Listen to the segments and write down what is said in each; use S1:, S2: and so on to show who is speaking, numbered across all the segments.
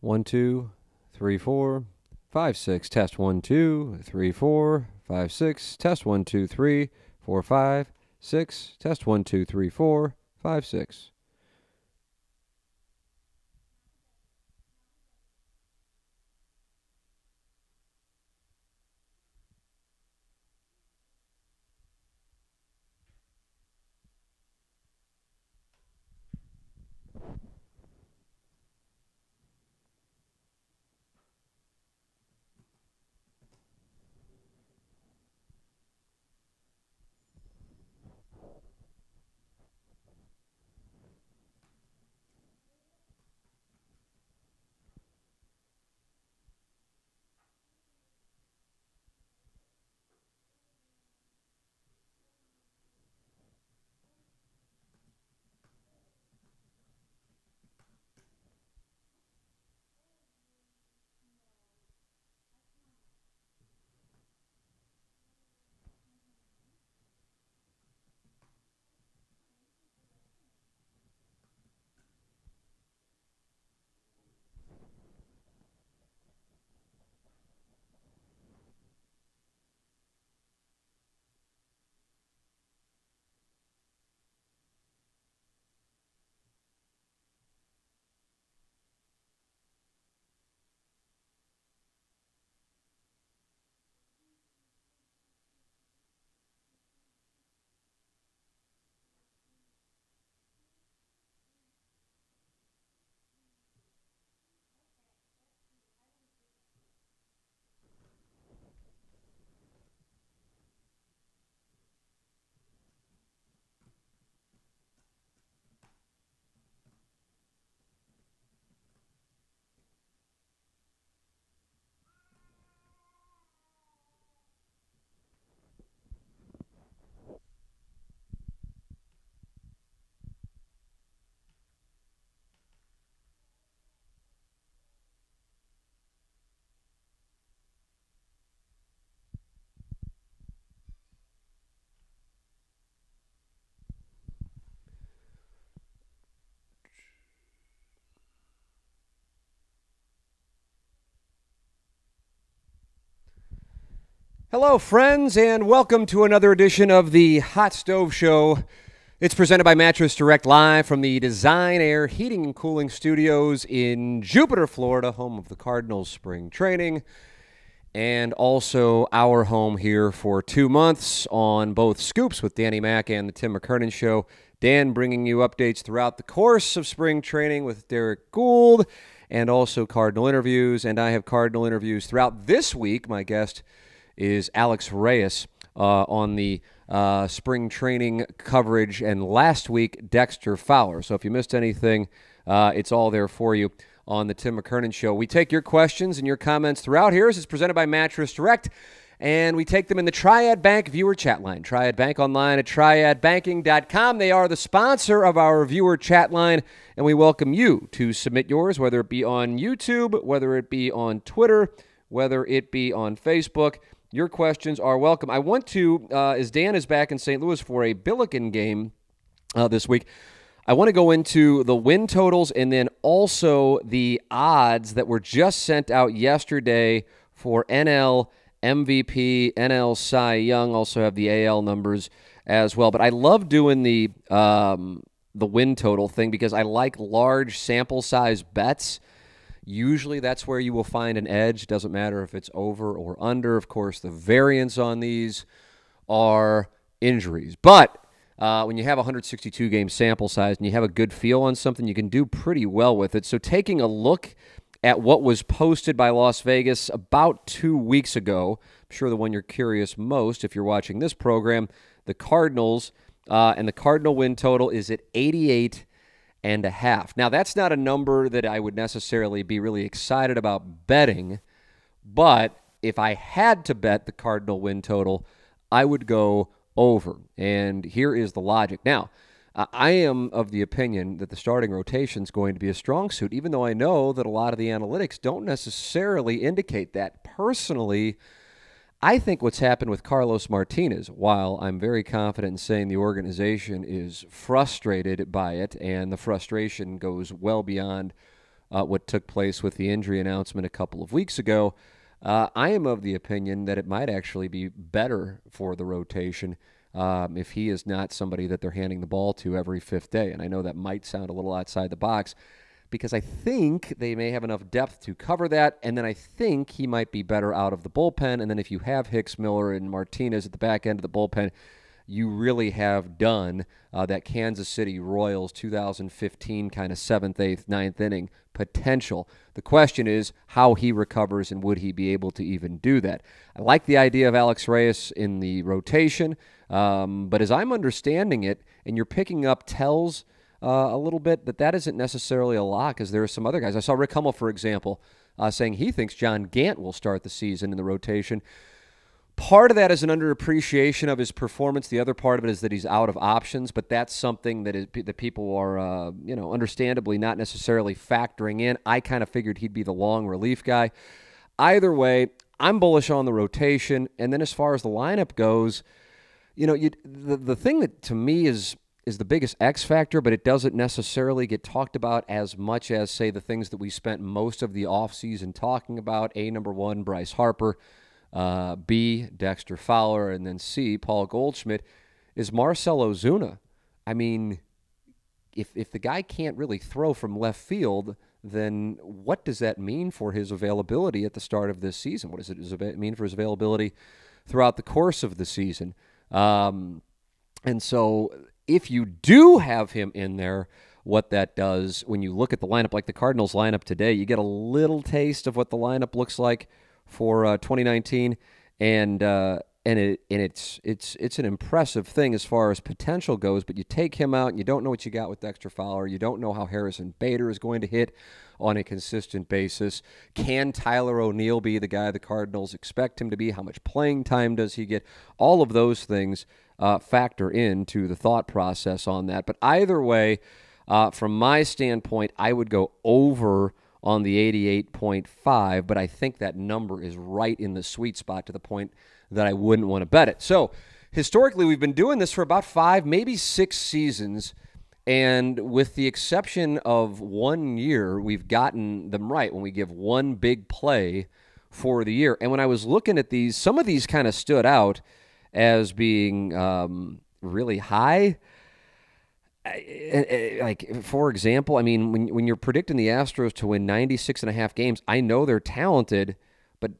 S1: 1, 2, 3, 4, 5, 6. Test 1, 2, 3, 4, 5, 6. Test 1, 2, 3, 4, 5, 6. Test 1, 2, 3, 4, 5, 6. Hello, friends, and welcome to another edition of the Hot Stove Show. It's presented by Mattress Direct live from the Design Air Heating and Cooling Studios in Jupiter, Florida, home of the Cardinals spring training, and also our home here for 2 months on both Scoops with Danny Mac and the Tim McKernan Show. Dan bringing you updates throughout the course of spring training with Derek Gould and also Cardinal interviews, and I have Cardinal interviews throughout this week. My guest is Alex Reyes on the spring training coverage, and last week, Dexter Fowler. So if you missed anything, it's all there for you on the Tim McKernan Show. We take your questions and your comments throughout here. This is presented by Mattress Direct, and we take them in the Triad Bank viewer chat line. Triad Bank online at triadbanking.com. They are the sponsor of our viewer chat line, and we welcome you to submit yours, whether it be on YouTube, whether it be on Twitter, whether it be on Facebook. Your questions are welcome. I want to, as Dan is back in St. Louis for a Billiken game this week, I want to go into the win totals and then also the odds that were just sent out yesterday for NL MVP, NL Cy Young. Also have the AL numbers as well. But I love doing the win total thing because I like large sample size bets. Usually that's where you will find an edge. Doesn't matter if it's over or under. Of course, the variance on these are injuries. But when you have a 162-game sample size and you have a good feel on something, you can do pretty well with it. So taking a look at what was posted by Las Vegas about 2 weeks ago, I'm sure the one you're curious most if you're watching this program, the Cardinals, and the Cardinal win total is at 88.5. Now, that's not a number that I would necessarily be really excited about betting, but if I had to bet the Cardinal win total, I would go over. And here is the logic. Now, I am of the opinion that the starting rotation is going to be a strong suit, even though I know that a lot of the analytics don't necessarily indicate that. Personally, I think what's happened with Carlos Martinez, while I'm very confident in saying the organization is frustrated by it, and the frustration goes well beyond what took place with the injury announcement a couple of weeks ago. I am of the opinion that it might actually be better for the rotation if he is not somebody that they're handing the ball to every fifth day. And I know that might sound a little outside the box because I think they may have enough depth to cover that, and then I think he might be better out of the bullpen. And then if you have Hicks, Miller, and Martinez at the back end of the bullpen, you really have done that Kansas City Royals 2015 kind of 7th, 8th, 9th inning potential. The question is how he recovers and would he be able to even do that. I like the idea of Alex Reyes in the rotation, but as I'm understanding it, and you're picking up tells a little bit, that isn't necessarily a lock, because there are some other guys. I saw Rick Hummel, for example, saying he thinks John Gant will start the season in the rotation. Part of that is an underappreciation of his performance. The other part of it is that he's out of options, but that's something that people are, understandably not necessarily factoring in. I kind of figured he'd be the long relief guy. Either way, I'm bullish on the rotation. And then as far as the lineup goes, the thing that to me is the biggest X factor, but it doesn't necessarily get talked about as much as, say, the things that we spent most of the offseason talking about. Number one, Bryce Harper. B, Dexter Fowler, and then C, Paul Goldschmidt, is Marcell Ozuna. I mean, if the guy can't really throw from left field, then what does that mean for his availability at the start of this season? What does it mean for his availability throughout the course of the season? And so if you do have him in there, what that does when you look at the lineup, like the Cardinals lineup today, you get a little taste of what the lineup looks like for 2019, and it's an impressive thing as far as potential goes. But you take him out, and you don't know what you got with Dexter Fowler. You don't know how Harrison Bader is going to hit on a consistent basis. Can Tyler O'Neill be the guy the Cardinals expect him to be? How much playing time does he get? All of those things factor into the thought process on that. But either way, from my standpoint, I would go over on the 88.5, but I think that number is right in the sweet spot to the point that I wouldn't want to bet it. So historically, we've been doing this for about 5, maybe 6 seasons, and with the exception of 1 year, we've gotten them right when we give one big play for the year. And when I was looking at these, some of these kind of stood out as being really high. Like, for example, I mean, when you're predicting the Astros to win 96.5 games, I know they're talented, but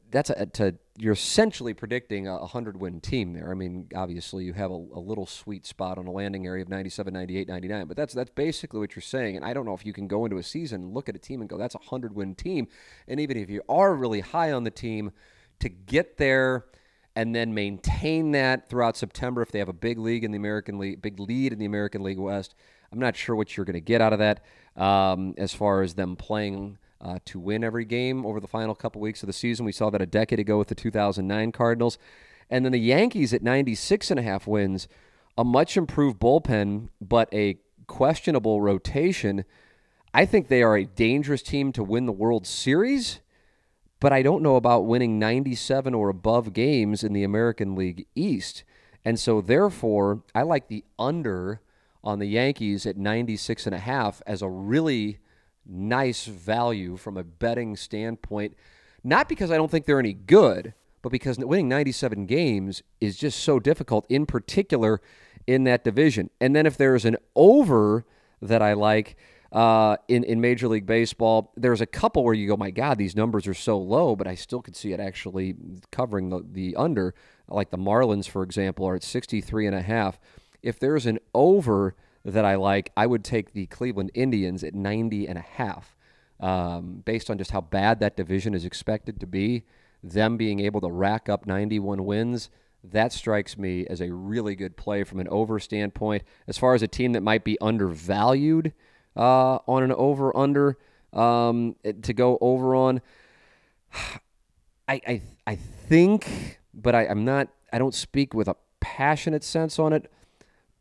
S1: you're essentially predicting a 100-win team there. I mean, obviously you have a little sweet spot on a landing area of 97, 98, 99, but that's basically what you're saying. And I don't know if you can go into a season and look at a team and go, that's a 100-win team. And even if you are really high on the team, to get there and then maintain that throughout September if they have a big lead in the American League West. I'm not sure what you're going to get out of that as far as them playing to win every game over the final couple weeks of the season. We saw that a decade ago with the 2009 Cardinals. And then the Yankees at 96.5 wins, a much improved bullpen, but a questionable rotation. I think they are a dangerous team to win the World Series, but I don't know about winning 97 or above games in the American League East. And so, therefore, I like the under on the Yankees at 96.5 as a really nice value from a betting standpoint. Not because I don't think they're any good, but because winning 97 games is just so difficult, in particular in that division. And then if there's an over that I like, in Major League Baseball, there's a couple where you go, my God, these numbers are so low, but I still could see it actually covering the under. Like the Marlins, for example, are at 63.5. If there's an over that I like, I would take the Cleveland Indians at 90.5. Based on just how bad that division is expected to be, them being able to rack up 91 wins, that strikes me as a really good play from an over standpoint. As far as a team that might be undervalued, on an over-under to go over on. I think, but I'm not. I don't speak with a passionate sense on it,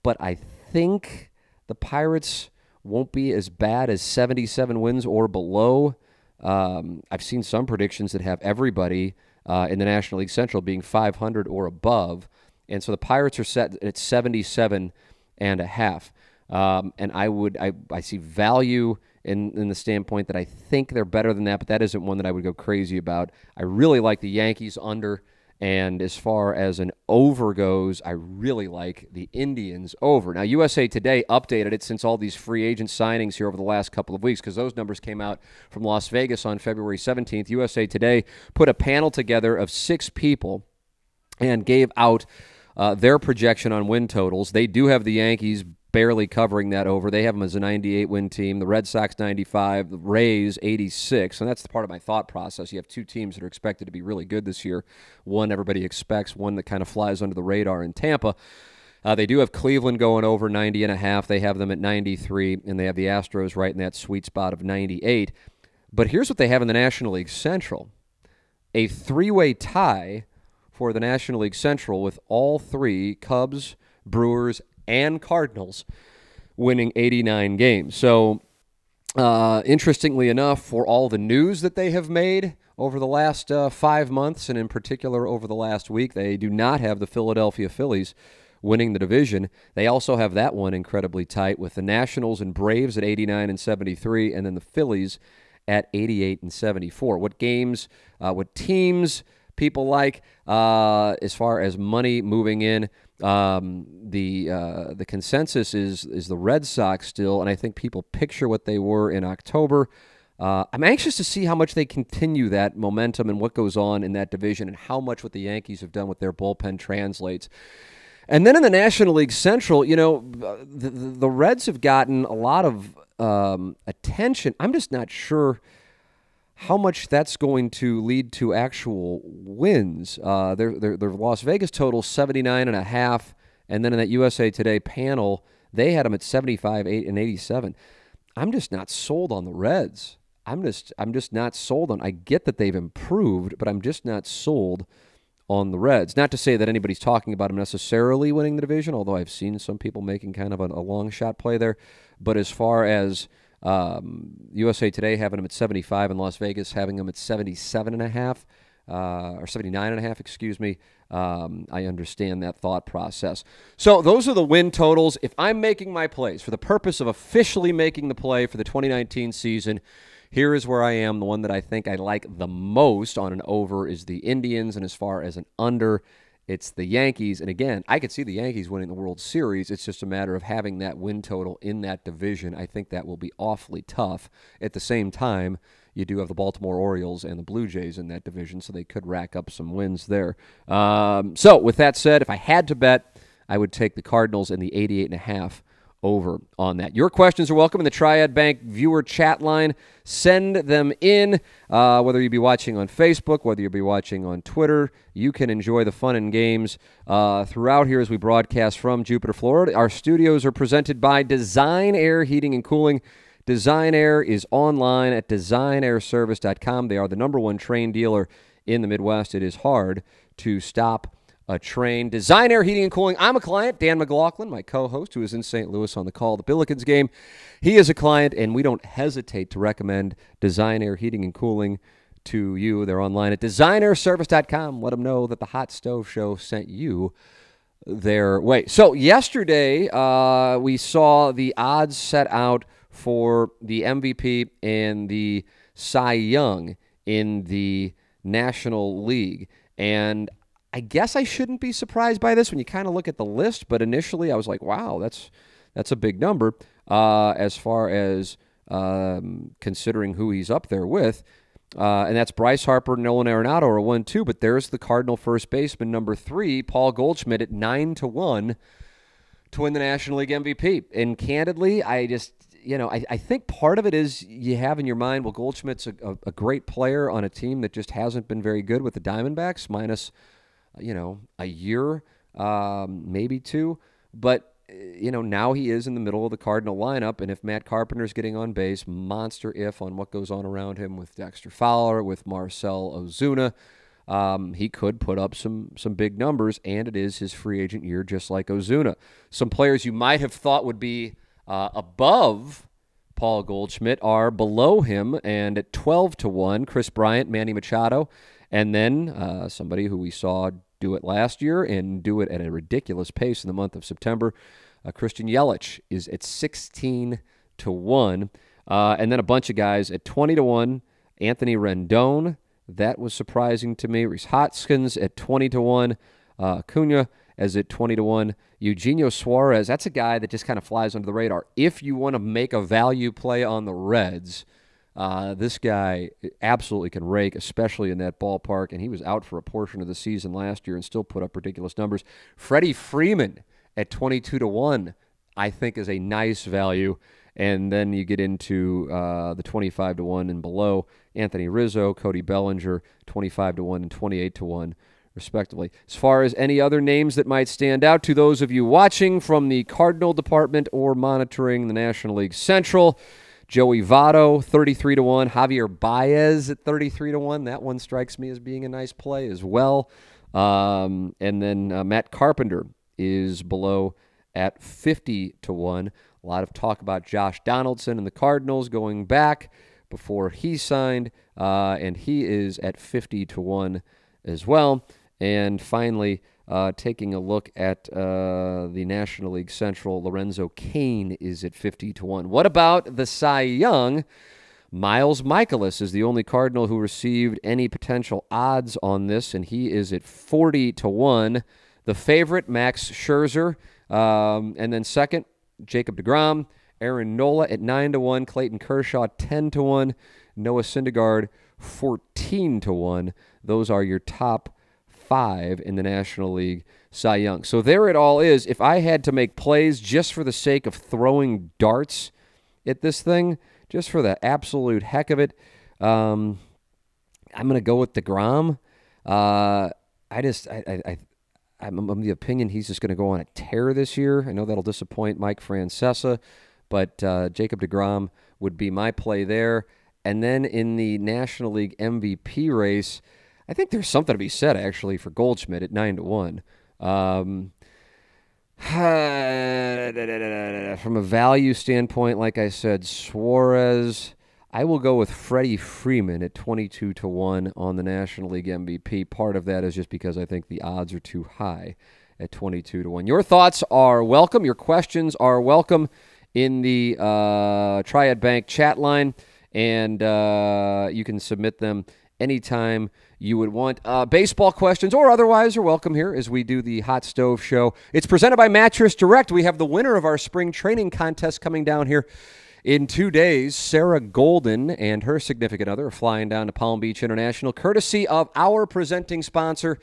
S1: but I think the Pirates won't be as bad as 77 wins or below. I've seen some predictions that have everybody in the National League Central being 500 or above, and so the Pirates are set at 77.5. And I see value in the standpoint that I think they're better than that, but that isn't one that I would go crazy about. I really like the Yankees under. And as far as an over goes, I really like the Indians over. Now, USA Today updated it since all these free agent signings here over the last couple of weeks, because those numbers came out from Las Vegas on February 17th. USA Today put a panel together of 6 people and gave out their projection on win totals. They do have the Yankees barely covering that over. They have them as a 98-win team. The Red Sox 95, the Rays 86, and that's the part of my thought process. You have 2 teams that are expected to be really good this year. One everybody expects, one that kind of flies under the radar in Tampa. They do have Cleveland going over 90.5. They have them at 93, and they have the Astros right in that sweet spot of 98. But here's what they have in the National League Central. A 3-way tie for the National League Central with all 3, Cubs, Brewers, and Cardinals, winning 89 games. So, interestingly enough, for all the news that they have made over the last 5 months, and in particular over the last week, they do not have the Philadelphia Phillies winning the division. They also have that one incredibly tight with the Nationals and Braves at 89 and 73, and then the Phillies at 88 and 74. What games, what teams people like as far as money moving in? The consensus is the Red Sox still, and I think people picture what they were in October. I'm anxious to see how much they continue that momentum and what goes on in that division and how much what the Yankees have done with their bullpen translates. And then in the National League Central, you know, the Reds have gotten a lot of attention. I'm just not sure how much that's going to lead to actual wins. Their Las Vegas total 79.5, and then in that USA Today panel, they had them at 75, 8, and 87. I'm just not sold on the Reds. I'm just not sold on. I get that they've improved, but I'm just not sold on the Reds. Not to say that anybody's talking about them necessarily winning the division, although I've seen some people making kind of a long shot play there. But as far as USA Today having them at 75 and Las Vegas having them at 77.5 or 79.5, excuse me. I understand that thought process. So those are the win totals. If I'm making my plays for the purpose of officially making the play for the 2019 season, here is where I am. The one that I think I like the most on an over is the Indians, and as far as an under, it's the Yankees. And again, I could see the Yankees winning the World Series. It's just a matter of having that win total in that division. I think that will be awfully tough. At the same time, you do have the Baltimore Orioles and the Blue Jays in that division, so they could rack up some wins there. So with that said, if I had to bet, I would take the Cardinals and the 88.5 over on that. Your questions are welcome in the Triad Bank viewer chat line. Send them in, whether you be watching on Facebook, whether you be watching on Twitter. You can enjoy the fun and games throughout here as we broadcast from Jupiter, Florida. Our studios are presented by Design Air Heating and Cooling. Design Air is online at designairservice.com. They are the #1 train dealer in the Midwest. It is hard to stop a train. Design Air Heating and Cooling. I'm a client. Dan McLaughlin, my co-host, who is in St. Louis on the call of the Billikens game. He is a client, and we don't hesitate to recommend Design Air Heating and Cooling to you. They're online at designairservice.com. Let them know that the Hot Stove Show sent you their way. So yesterday, we saw the odds set out for the MVP and the Cy Young in the National League. And I guess I shouldn't be surprised by this when you kind of look at the list, but initially I was like, wow, that's a big number as far as considering who he's up there with. And that's Bryce Harper, Nolan Arenado are 1-2, but there's the Cardinal first baseman, #3, Paul Goldschmidt at 9-1 to win the National League MVP. And candidly, I just, I think part of it is you have in your mind, well, Goldschmidt's a great player on a team that just hasn't been very good with the Diamondbacks, minus a year, maybe 2. But, now he is in the middle of the Cardinal lineup. And if Matt Carpenter's getting on base, monster if on what goes on around him with Dexter Fowler, with Marcell Ozuna, he could put up some big numbers. And it is his free agent year, just like Ozuna. Some players you might have thought would be above Paul Goldschmidt are below him. And at 12-1, Chris Bryant, Manny Machado, and then somebody who we saw do it last year and do it at a ridiculous pace in the month of September, Christian Yelich is at 16-1. And then a bunch of guys at 20-1. Anthony Rendon, that was surprising to me. Rhys Hoskins at 20-1. Acuna as at 20-1. Eugenio Suarez, that's a guy that just kind of flies under the radar. If you want to make a value play on the Reds, this guy absolutely can rake, especially in that ballpark, and he was out for a portion of the season last year and still put up ridiculous numbers. Freddie Freeman at 22-1, I think, is a nice value. And then you get into the 25-1 and below. Anthony Rizzo, Cody Bellinger, 25-1 and 28-1, respectively. As far as any other names that might stand out to those of you watching from the Cardinal department or monitoring the National League Central, Joey Votto, 33-1. Javier Baez at 33-1. That one strikes me as being a nice play as well. And then Matt Carpenter is below at 50-1. A lot of talk about Josh Donaldson and the Cardinals going back before he signed, and he is at 50-1 as well. And finally, taking a look at the National League Central, Lorenzo Cain is at 50-1. What about the Cy Young? Miles Michaelis is the only Cardinal who received any potential odds on this, and he is at 40-1. The favorite, Max Scherzer, and then second, Jacob deGrom. Aaron Nola at 9-1. Clayton Kershaw 10-1. Noah Syndergaard 14-1. Those are your top 5 in the National League Cy Young. So there it all is. If I had to make plays just for the sake of throwing darts at this thing, just for the absolute heck of it, I'm going to go with deGrom. I'm of the opinion he's just going to go on a tear this year. I know that'll disappoint Mike Francesa, but Jacob deGrom would be my play there. And then in the National League MVP race, I think there's something to be said, actually, for Goldschmidt at 9-1. From a value standpoint, like I said, Suarez, I will go with Freddie Freeman at 22-1 on the National League MVP. Part of that is just because I think the odds are too high at 22-1. Your thoughts are welcome. Your questions are welcome in the Triad Bank chat line, and you can submit them anytime you would want. Baseball questions or otherwise are welcome here as we do the Hot Stove Show. It's presented by Mattress Direct. We have the winner of our spring training contest coming down here in 2 days. Sarah Golden and her significant other are flying down to Palm Beach International, courtesy of our presenting sponsor,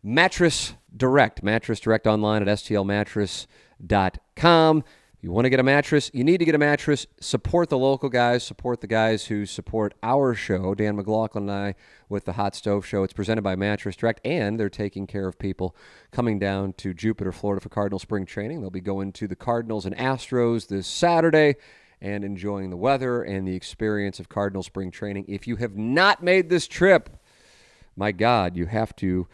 S1: Mattress Direct. Mattress Direct online at stlmattress.com. If you want to get a mattress, you need to get a mattress. Support the local guys. Support the guys who support our show, Dan McLaughlin and I, with the Hot Stove Show. It's presented by Mattress Direct, and they're taking care of people coming down to Jupiter, Florida for Cardinal spring training. They'll be going to the Cardinals and Astros this Saturday and enjoying the weather and the experience of Cardinal spring training. If you have not made this trip, my God, you have to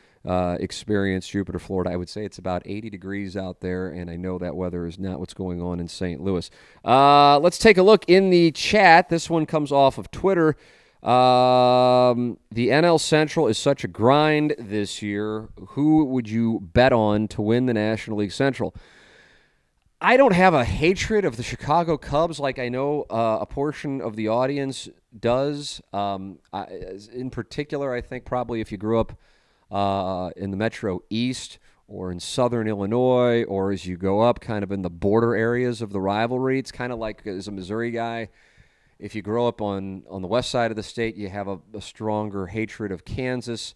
S1: experience Jupiter, Florida. I would say it's about 80 degrees out there, and I know that weather is not what's going on in St. Louis. Let's take a look in the chat. This one comes off of Twitter. The NL Central is such a grind this year. Who would you bet on to win the National League Central? I don't have a hatred of the Chicago Cubs like I know a portion of the audience does. In particular, I think probably if you grew up in the Metro East or in Southern Illinois, or as you go up kind of in the border areas of the rivalry, it's kind of like as a Missouri guy, if you grow up on the west side of the state, you have a stronger hatred of Kansas.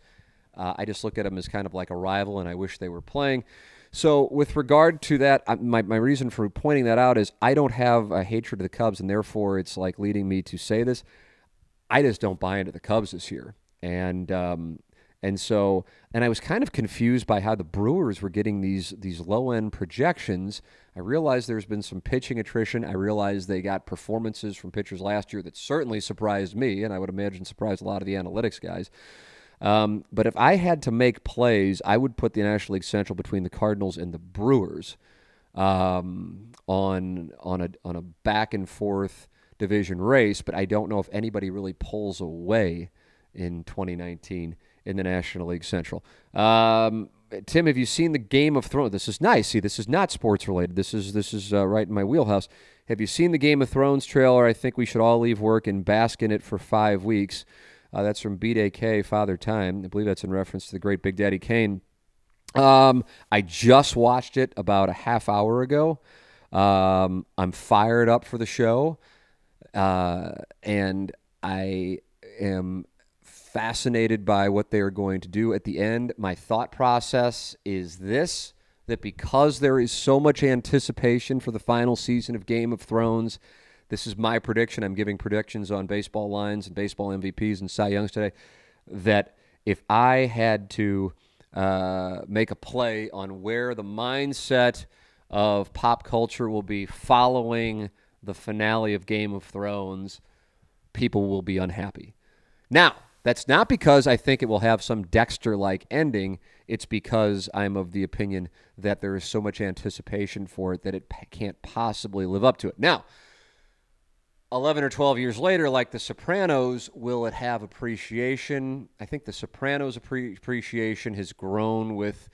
S1: I just look at them as kind of like a rival, and I wish they were playing. So with regard to that, my reason for pointing that out is I don't have a hatred of the Cubs, and therefore it's like leading me to say this. I just don't buy into the Cubs this year. And I was kind of confused by how the Brewers were getting these low-end projections. I realized there's been some pitching attrition. I realized they got performances from pitchers last year that certainly surprised me, and I would imagine surprised a lot of the analytics guys. But if I had to make plays, I would put the National League Central between the Cardinals and the Brewers on a back-and-forth division race, but I don't know if anybody really pulls away in 2019 in the National League Central. Tim, have you seen the Game of Thrones? This is nice. See, this is not sports related. This is right in my wheelhouse. Have you seen the Game of Thrones trailer? I think we should all leave work and bask in it for 5 weeks. That's from BDK, Father Time. I believe that's in reference to the great Big Daddy Kane. I just watched it about a half hour ago. I'm fired up for the show, and I am fascinated by what they are going to do at the end. My thought process is this, that because there is so much anticipation for the final season of Game of Thrones, this is my prediction. I'm giving predictions on baseball lines and baseball MVPs and Cy Youngs today, that if I had to make a play on where the mindset of pop culture will be following the finale of Game of Thrones, people will be unhappy. Now, that's not because I think it will have some Dexter-like ending. It's because I'm of the opinion that there is so much anticipation for it that it can't possibly live up to it. Now, 11 or 12 years later, like The Sopranos, will it have appreciation? I think The Sopranos' appreciation has grown with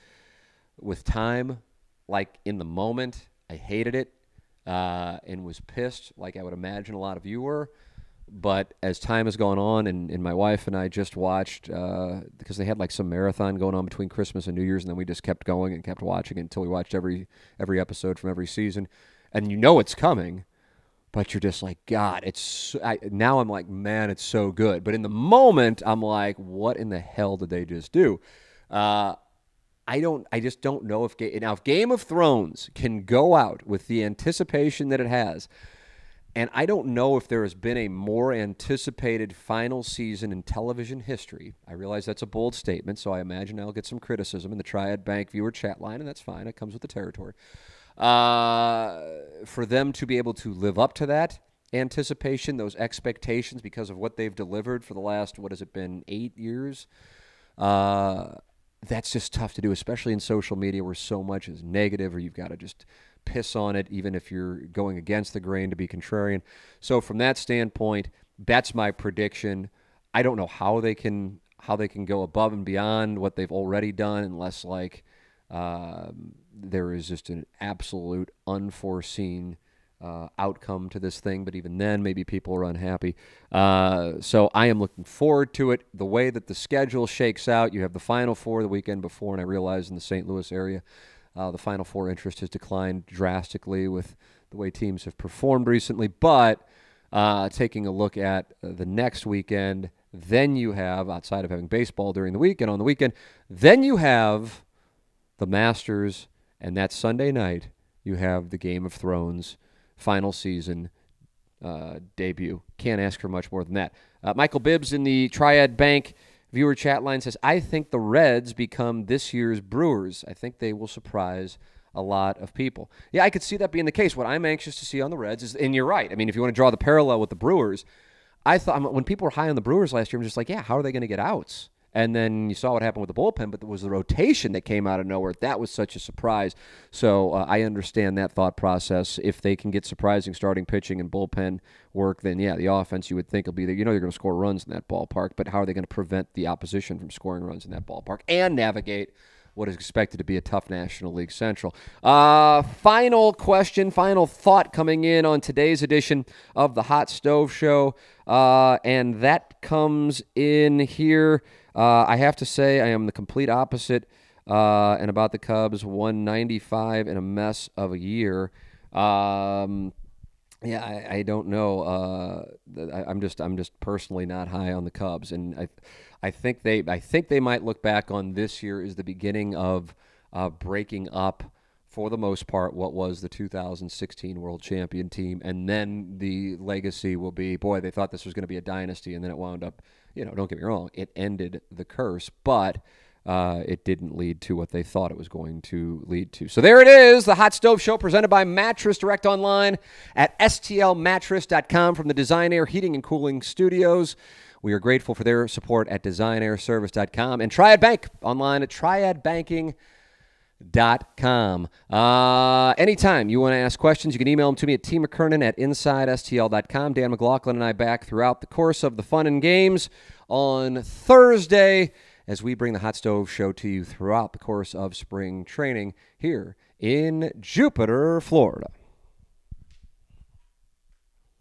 S1: time. Like in the moment, I hated it and was pissed, like I would imagine a lot of you were. But as time has gone on, and my wife and I just watched, because they had like some marathon going on between Christmas and New Year's, and then we just kept going and kept watching it until we watched every episode from every season. And you know it's coming, but you're just like, God, now I'm like, man, it's so good. But in the moment, I'm like, what in the hell did they just do? I just don't know if Game of Thrones can go out with the anticipation that it has. And I don't know if there has been a more anticipated final season in television history. I realize that's a bold statement, so I imagine I'll get some criticism in the Triad Bank viewer chat line, and that's fine. It comes with the territory. For them to be able to live up to that anticipation, those expectations, because of what they've delivered for the last, 8 years, that's just tough to do, especially in social media where so much is negative, or you've got to just piss on it, even if you're going against the grain to be contrarian. So from that standpoint, that's my prediction. I don't know how they can go above and beyond what they've already done, unless there is just an absolute unforeseen outcome to this thing. But even then, maybe people are unhappy. So I am looking forward to it. The way that the schedule shakes out, you have the Final Four the weekend before, and I realize in the St. Louis area, the Final Four interest has declined drastically with the way teams have performed recently. But taking a look at the next weekend, then you have, outside of having baseball during the week and on the weekend, then you have the Masters, and that Sunday night you have the Game of Thrones final season debut. Can't ask for much more than that. Michael Bibbs in the Triad Bank viewer chat line says, I think the Reds become this year's Brewers. I think they will surprise a lot of people. Yeah, I could see that being the case. What I'm anxious to see on the Reds is, and you're right, I mean, if you want to draw the parallel with the Brewers, I thought when people were high on the Brewers last year, I'm just like, yeah, how are they going to get outs? And then you saw what happened with the bullpen, but there was the rotation that came out of nowhere. That was such a surprise. So I understand that thought process. If they can get surprising starting pitching and bullpen work, then, yeah, the offense you would think will be there. You know you're going to score runs in that ballpark, but how are they going to prevent the opposition from scoring runs in that ballpark and navigate what is expected to be a tough National League Central? Final question, final thought coming in on today's edition of the Hot Stove Show, and that comes in here. I have to say I am the complete opposite and about the Cubs, 195 and a mess of a year. I don't know. I'm just personally not high on the Cubs, and I think they might look back on this year as the beginning of breaking up, for the most part, what was the 2016 World Champion team, and then the legacy will be, boy, they thought this was going to be a dynasty, and then it wound up, don't get me wrong, it ended the curse, but it didn't lead to what they thought it was going to lead to. So there it is, the Hot Stove Show presented by Mattress Direct online at stlmattress.com from the Design Air Heating and Cooling Studios. We are grateful for their support at designairservice.com and Triad Bank online at triadbanking.com. Anytime you want to ask questions, you can email them to me at tmckernan@insidestl.com. Dan McLaughlin and I back throughout the course of the fun and games on Thursday as we bring the Hot Stove Show to you throughout the course of spring training here in Jupiter, Florida.